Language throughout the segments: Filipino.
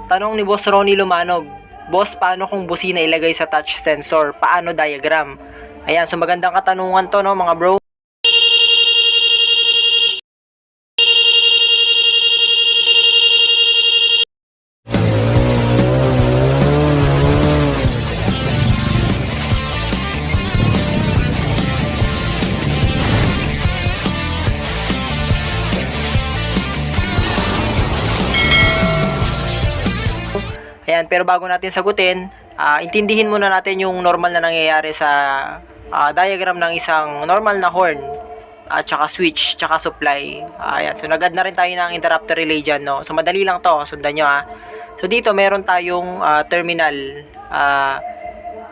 Tanong ni Boss Ronnie Lumanog, Boss, paano kung busina ilagay sa touch sensor? Paano diagram? Ayan, so magandang katanungan to, no, mga bro. Ayan, pero bago natin sagutin, intindihin muna natin yung normal na nangyayari sa diagram ng isang normal na horn at saka switch, saka supply. Ayan, so nag-add na rin tayo ng interrupter relay dyan, no? So madali lang to, sundan nyo ha. So dito meron tayong terminal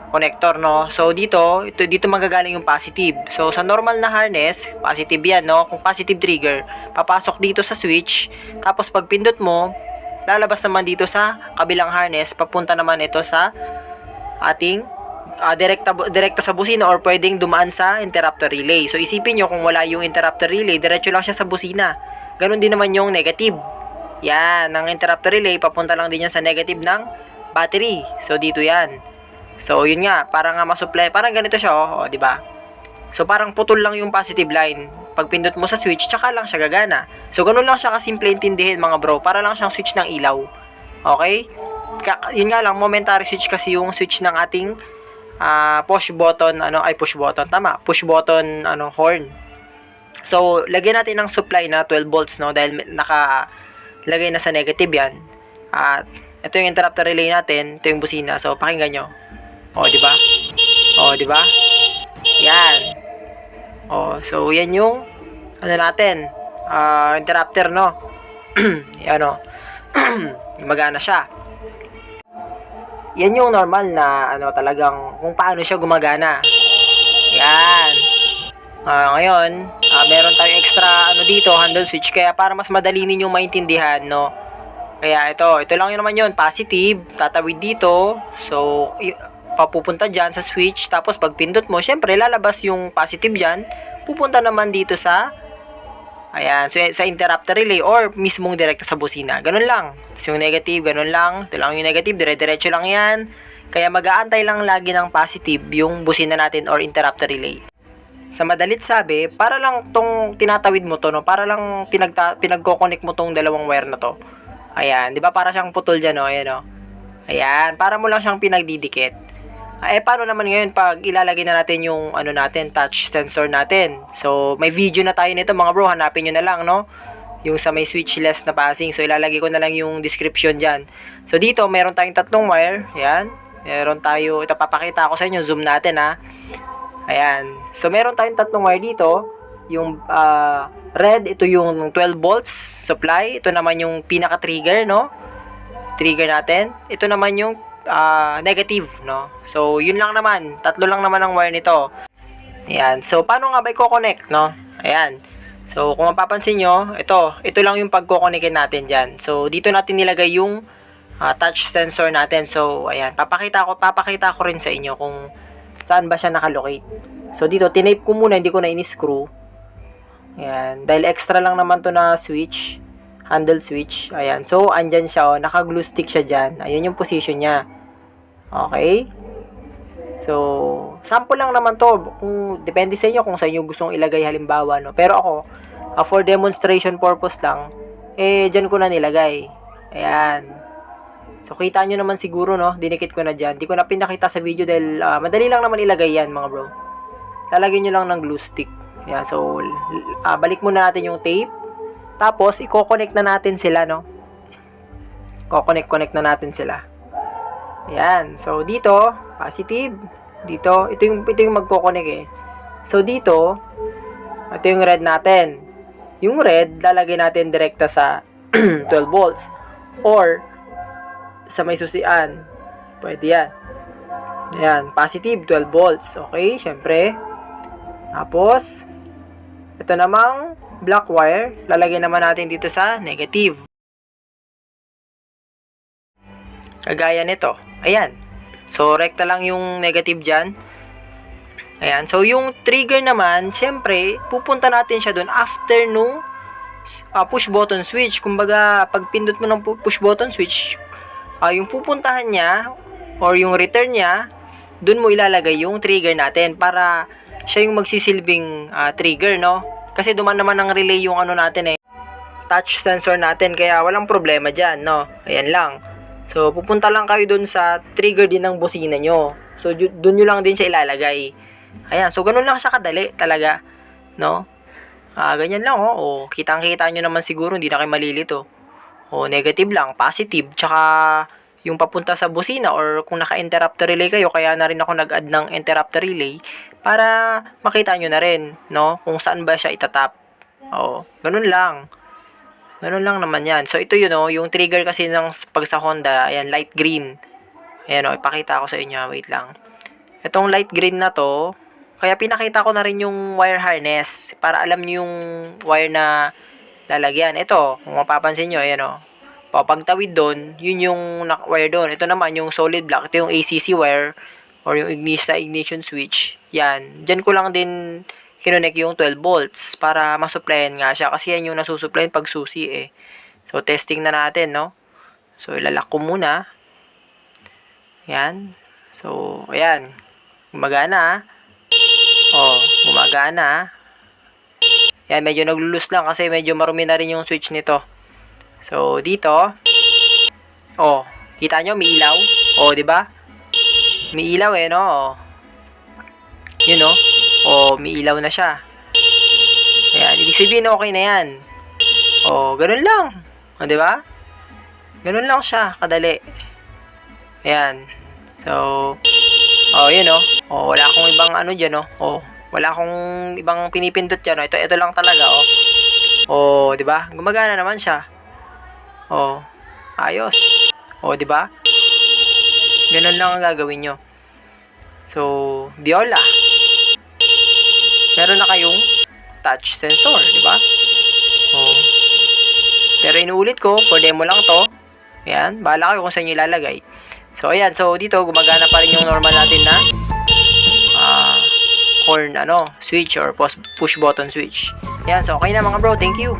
connector, no? So dito manggagaling yung positive. So sa normal na harness, positive yan, no? Kung positive trigger, papasok dito sa switch, tapos pag pindot mo, lalabas naman dito sa kabilang harness, papunta naman ito sa ating direkta sa busina or pwedeng dumaan sa interrupter relay. So isipin nyo, kung wala yung interrupter relay, diretso lang siya sa busina. Ganon din naman yung negative. Yan, ng interrupter relay, papunta lang din yan sa negative ng battery. So dito yan. So yun nga, para nga masupply, parang ganito siya, oh, di ba? So parang putol lang yung positive line. Pag pindot mo sa switch, tsaka lang siya gagana. So, ganun lang siya kasimple intindihin, mga bro. Para lang siyang switch ng ilaw. Okay? Yun nga lang, momentary switch kasi yung switch ng ating push button, push button, tama. Push button, horn. So, lagyan natin ng supply na 12 volts, no? Dahil nakalagay na sa negative yan. At, ito yung interrupter relay natin. Ito yung busina. So, pakinggan nyo. O, di ba? O, di ba? Yan. Oh, so yan yung natin, interrupter, no? Yan, no? Gumagana siya. Yan yung normal na talagang kung paano siya gumagana. Yan. Ngayon, meron tayong extra dito, handle switch, kaya para mas madali ninyong maintindihan, no? Kaya ito lang yun naman yun, positive, tatawid dito. So papupunta dyan sa switch, tapos pag pindot mo, syempre lalabas yung positive dyan, pupunta naman dito sa sa interrupter relay or mismong direkta sa busina. Ganun lang. So yung negative, ganun lang. Ito lang yung negative, dire-diretso lang yan. Kaya mag-aantay lang lagi ng positive yung busina natin or interrupter relay. Sa madalit sabi, para lang tong tinatawid mo to, no? Para lang pinagko-connect mo tong dalawang wire na to. Ayan, di ba para siyang putol dyan, no? Ayan, no? Ayan, para mo lang siyang pinagdidikit. Paano naman ngayon pag ilalagay na natin yung touch sensor natin? So, may video na tayo nito, mga bro. Hanapin nyo na lang, no? Yung sa may switchless na passing. So, ilalagay ko na lang yung description dyan. So, dito, meron tayong tatlong wire. Ayan. Meron tayo, ito papakita ko sa inyo. Zoom natin, ha. Ayan. So, meron tayong tatlong wire dito. Yung red, ito yung 12 volts supply. Ito naman yung pinaka-trigger, no? Trigger natin. Ito naman yung negative, no? So, yun lang naman. Tatlo lang naman ang wire nito. Ayan. So, paano nga ba i-connect, no? Ayan. So, kung mapapansin nyo, ito lang yung pagko-connectin natin dyan. So, dito natin nilagay yung touch sensor natin. So, ayan. Papakita ko rin sa inyo kung saan ba siya nakalocate. So, dito, tinape ko muna. Hindi ko na in-screw. Ayan. Dahil extra lang naman to na switch. Handle switch. Ayan. So, andyan siya. Naka-glue stick siya dyan. Ayan yung position niya. Okay? So, sample lang naman to. Kung, depende sa inyo kung sa inyo gustong ilagay halimbawa, no? Pero ako, for demonstration purpose lang, dyan ko na nilagay. Ayan. So, kita nyo naman siguro, no? Dinikit ko na dyan. Di ko na pinakita sa video dahil madali lang naman ilagay yan, mga bro. Lalagyan nyo lang ng glue stick. Ayan. So, balik muna natin yung tape. Tapos, i-connect na natin sila, no? Connect na natin sila. Ayan. So, dito, positive. Dito, ito yung magko-connect eh. So, dito, ito yung red natin. Yung red, lalagay natin direkta sa 12 volts. Or, sa may susian. Pwede yan. Ayan, positive, 12 volts. Okay, syempre. Tapos, ito namang black wire, lalagay naman natin dito sa negative. Kagaya nito. Ayan. So, rekta lang yung negative dyan. Ayan. So, yung trigger naman, syempre, pupunta natin siya dun after nung push button switch. Kumbaga, pag pindot mo ng push button switch, yung pupuntahan niya or yung return niya, dun mo ilalagay yung trigger natin para siya yung magsisilbing trigger, no? Kasi duman naman ng relay yung ano natin touch sensor natin, kaya walang problema dyan, no? Ayan lang. So, pupunta lang kayo dun sa trigger din ng busina nyo. So, dun nyo lang din siya ilalagay. Ayan, so ganun lang siya kadali talaga, no? Ganyan lang, oh. Kitang-kita nyo naman siguro, hindi na kayo malilito. Negative lang, positive, tsaka yung papunta sa busina or kung naka-interrupter relay kayo, kaya na rin ako nag-add ng interrupter relay para makita nyo na rin, no? Kung saan ba siya itatap. Ganun lang. Ganun lang naman yan. So, ito yun, yung trigger kasi ng pag sa Honda, ayan, light green. Ayan, ipakita ko sa inyo, wait lang. Itong light green na to, kaya pinakita ko na rin yung wire harness para alam niyo yung wire na lalagyan. Ito, kung mapapansin nyo, ayan pagtawid doon, yun yung wire doon. Ito naman yung solid block, ito yung ACC wire or yung ignition switch. Yan, dyan ko lang din kinonek yung 12 volts para masupplyan nga siya kasi yan yung nasusupplyan pag susi So, testing na natin, no? So, ilalak ko muna. Yan. So, ayan. Gumagana, gumagana. Yan, medyo naglulus lang kasi medyo marumi na rin yung switch nito. So, dito, kita nyo, may ilaw. Di ba? May ilaw no? Yun, no? May ilaw na siya. Ayan, ibig sabihin okay na yan. Ganun lang. Di ba? Ganun lang siya, kadali. Ayan. So, yun, wala akong ibang ano dyan, wala akong ibang pinipindot dyan, Ito lang talaga, di ba? Gumagana naman siya. Ayos. Di ba? Ganun lang ang gagawin nyo. So, Viola. Meron na kayong touch sensor, di ba? Pero inuulit ko, for demo lang to. Ayan, bahala kayo kung saan nyo ilalagay. So, ayan. So, dito, gumagana pa rin yung normal natin na horn, switch or push button switch. Ayan. So, okay na mga bro. Thank you.